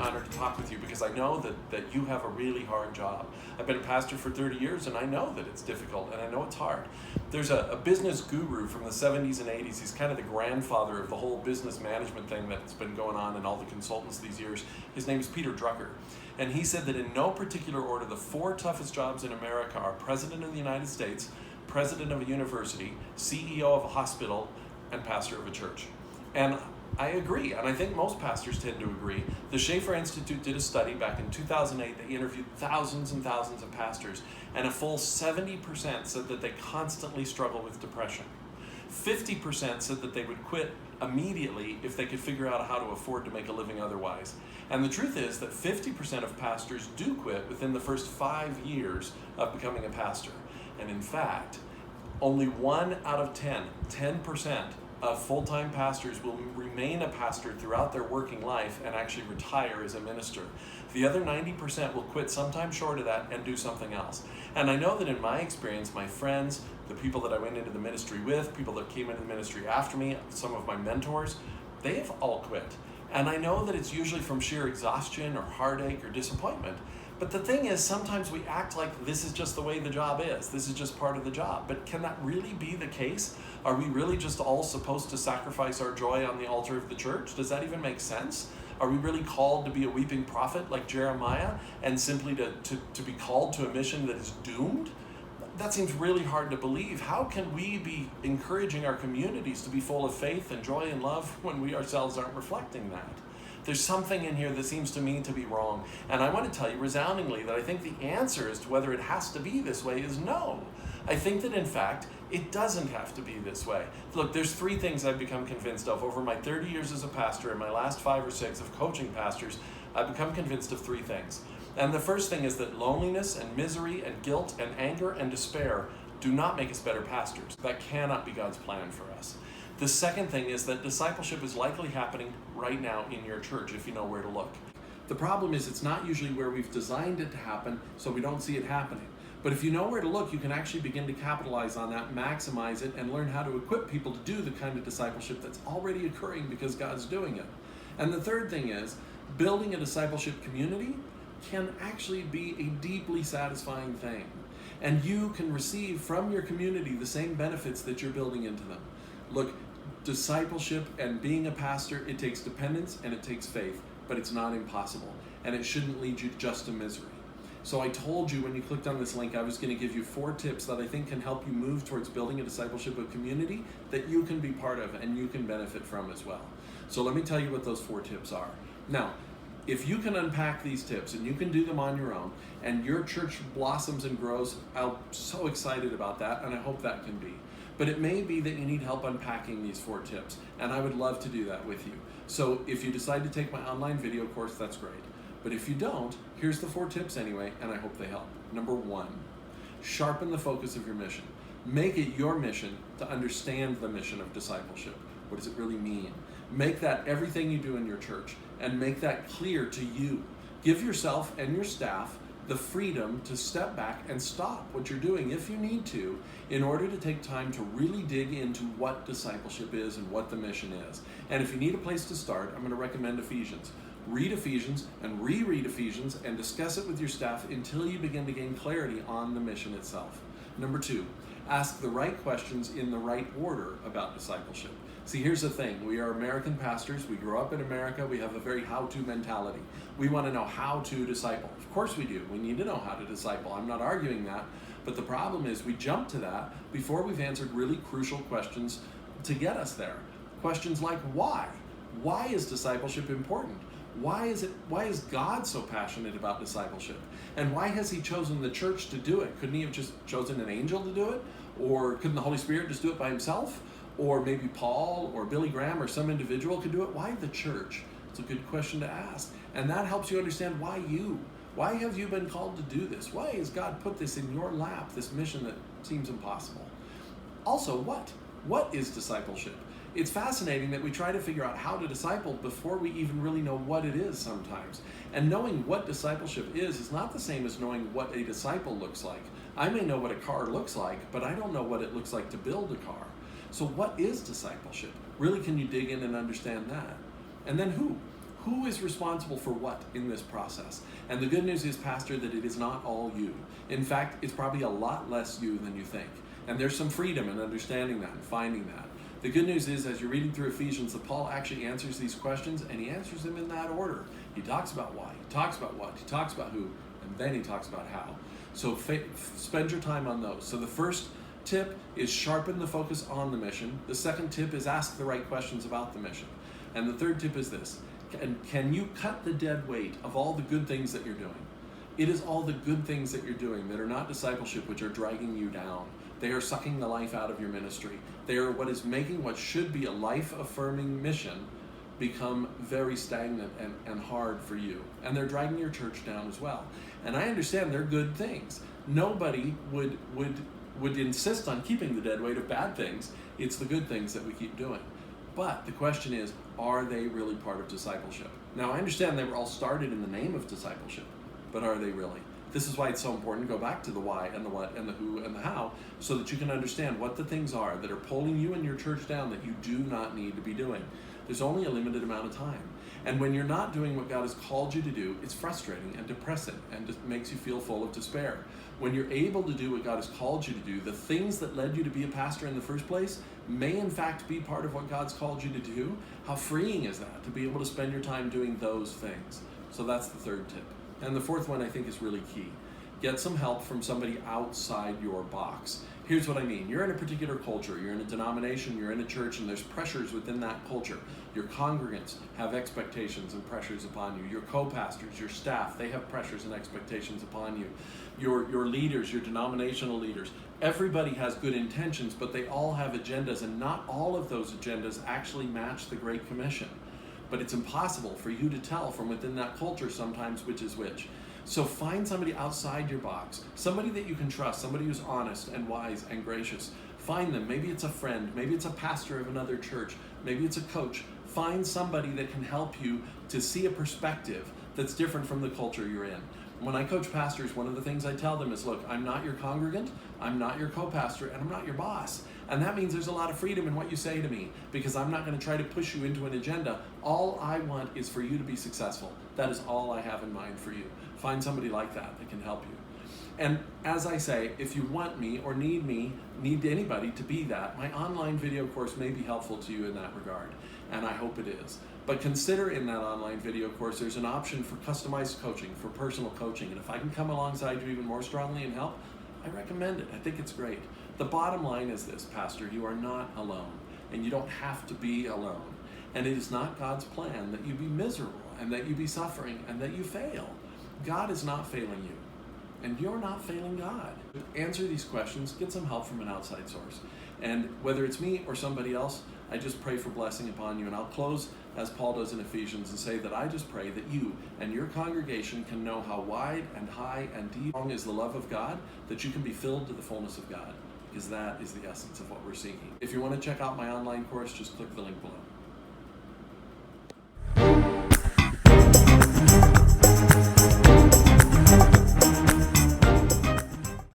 honored to talk with you because I know that you have a really hard job. I've been a pastor for 30 years and I know that it's difficult and I know it's hard. There's a business guru from the 70s and 80s. He's kind of the grandfather of the whole business management thing that's been going on in all the consultants these years. His name is Peter Drucker. And he said that in no particular order, the 4 toughest jobs in America are President of the United States, President of a university, CEO of a hospital, and pastor of a church. And I agree, and I think most pastors tend to agree. The Schaefer Institute did a study back in 2008. They interviewed thousands and thousands of pastors, and a full 70% said that they constantly struggle with depression. 50% said that they would quit immediately if they could figure out how to afford to make a living otherwise. And the truth is that 50% of pastors do quit within the first 5 years of becoming a pastor. And in fact, only 1 out of 10% of full-time pastors will remain a pastor throughout their working life and actually retire as a minister. The other 90% will quit sometime short of that and do something else. And I know that in my experience, my friends, the people that I went into the ministry with, people that came into the ministry after me, some of my mentors, they have all quit. And I know that it's usually from sheer exhaustion or heartache or disappointment. But the thing is, sometimes we act like this is just the way the job is. This is just part of the job. But can that really be the case? Are we really just all supposed to sacrifice our joy on the altar of the church? Does that even make sense? Are we really called to be a weeping prophet like Jeremiah and simply to be called to a mission that is doomed? That seems really hard to believe. How can we be encouraging our communities to be full of faith and joy and love when we ourselves aren't reflecting that? There's something in here that seems to me to be wrong. And I want to tell you resoundingly that I think the answer as to whether it has to be this way is no. I think that in fact, it doesn't have to be this way. Look, there's 3 things I've become convinced of over my 30 years as a pastor and my last 5 or 6 of coaching pastors. I've become convinced of 3 things. And the first thing is that loneliness and misery and guilt and anger and despair do not make us better pastors. That cannot be God's plan for us. The second thing is that discipleship is likely happening right now in your church if you know where to look. The problem is it's not usually where we've designed it to happen, so we don't see it happening. But if you know where to look, you can actually begin to capitalize on that, maximize it, and learn how to equip people to do the kind of discipleship that's already occurring because God's doing it. And the third thing is, building a discipleship community can actually be a deeply satisfying thing. And you can receive from your community the same benefits that you're building into them. Look, discipleship and being a pastor, it takes dependence and it takes faith, but it's not impossible. And it shouldn't lead you just to misery. So I told you when you clicked on this link, I was going to give you 4 tips that I think can help you move towards building a discipleship community that you can be part of and you can benefit from as well. So let me tell you what those 4 tips are. Now, if you can unpack these tips and you can do them on your own and your church blossoms and grows, I'm so excited about that and I hope that can be. But it may be that you need help unpacking these 4 tips, and I would love to do that with you. So if you decide to take my online video course, that's great. But if you don't, here's the 4 tips anyway, and I hope they help. Number 1, sharpen the focus of your mission. Make it your mission to understand the mission of discipleship. What does it really mean? Make that everything you do in your church, and make that clear to you. Give yourself and your staff the freedom to step back and stop what you're doing if you need to in order to take time to really dig into what discipleship is and what the mission is. And if you need a place to start, I'm going to recommend Ephesians. Read Ephesians and reread Ephesians and discuss it with your staff until you begin to gain clarity on the mission itself. Number 2, ask the right questions in the right order about discipleship. See, here's the thing. We are American pastors. We grew up in America. We have a very how-to mentality. We want to know how to disciple. Of course we do. We need to know how to disciple. I'm not arguing that. But the problem is we jump to that before we've answered really crucial questions to get us there. Questions like why? Why is discipleship important? Why is God so passionate about discipleship? And why has he chosen the church to do it? Couldn't he have just chosen an angel to do it? Or couldn't the Holy Spirit just do it by himself? Or maybe Paul or Billy Graham or some individual could do it. Why the church? It's a good question to ask. And that helps you understand why you. Why have you been called to do this? Why has God put this in your lap, this mission that seems impossible? Also, what? What is discipleship? It's fascinating that we try to figure out how to disciple before we even really know what it is sometimes. And knowing what discipleship is not the same as knowing what a disciple looks like. I may know what a car looks like, but I don't know what it looks like to build a car. So what is discipleship? Really, can you dig in and understand that? And then who? Who is responsible for what in this process? And the good news is, Pastor, that it is not all you. In fact, it's probably a lot less you than you think. And there's some freedom in understanding that and finding that. The good news is, as you're reading through Ephesians, that Paul actually answers these questions, and he answers them in that order. He talks about why, he talks about what, he talks about who, and then he talks about how. So spend your time on those. So the first tip is sharpen the focus on the mission. The second tip is ask the right questions about the mission. And the third tip is this: can you cut the dead weight of all the good things that you're doing? It is all the good things that you're doing that are not discipleship which are dragging you down. They are sucking the life out of your ministry. They are what is making what should be a life-affirming mission become very stagnant and hard for you. And they're dragging your church down as well. And I understand they're good things. Nobody would insist on keeping the dead weight of bad things. It's the good things that we keep doing. But the question is, are they really part of discipleship? Now, I understand they were all started in the name of discipleship, but are they really? This is why it's so important to go back to the why and the what and the who and the how, so that you can understand what the things are that are pulling you and your church down that you do not need to be doing. There's only a limited amount of time. And when you're not doing what God has called you to do, it's frustrating and depressing and just makes you feel full of despair. When you're able to do what God has called you to do, the things that led you to be a pastor in the first place may in fact be part of what God's called you to do. How freeing is that, to be able to spend your time doing those things? So that's the third tip. And the fourth one I think is really key. Get some help from somebody outside your box. Here's what I mean. You're in a particular culture, you're in a denomination, you're in a church, and there's pressures within that culture. Your congregants have expectations and pressures upon you. Your co-pastors, your staff, they have pressures and expectations upon you. Your leaders, your denominational leaders, everybody has good intentions, but they all have agendas, and not all of those agendas actually match the Great Commission. But it's impossible for you to tell from within that culture sometimes which is which. So find somebody outside your box, somebody that you can trust, somebody who's honest and wise and gracious. Find them. Maybe it's a friend, maybe it's a pastor of another church, maybe it's a coach. Find somebody that can help you to see a perspective that's different from the culture you're in. When I coach pastors, one of the things I tell them is, look, I'm not your congregant, I'm not your co-pastor, and I'm not your boss. And that means there's a lot of freedom in what you say to me, because I'm not going to try to push you into an agenda. All I want is for you to be successful. That is all I have in mind for you. Find somebody like that can help you. And as I say, if you want me or need anybody to be that, my online video course may be helpful to you in that regard, and I hope it is. But consider in that online video course, there's an option for customized coaching, for personal coaching, and if I can come alongside you even more strongly and help, I recommend it. I think it's great. The bottom line is this, Pastor, you are not alone, and you don't have to be alone. And it is not God's plan that you be miserable, and that you be suffering, and that you fail. God is not failing you, and you're not failing God. Answer these questions, get some help from an outside source. And whether it's me or somebody else, I just pray for blessing upon you. And I'll close as Paul does in Ephesians and say that I just pray that you and your congregation can know how wide and high and deep long is the love of God, that you can be filled to the fullness of God, because that is the essence of what we're seeking. If you want to check out my online course, just click the link below.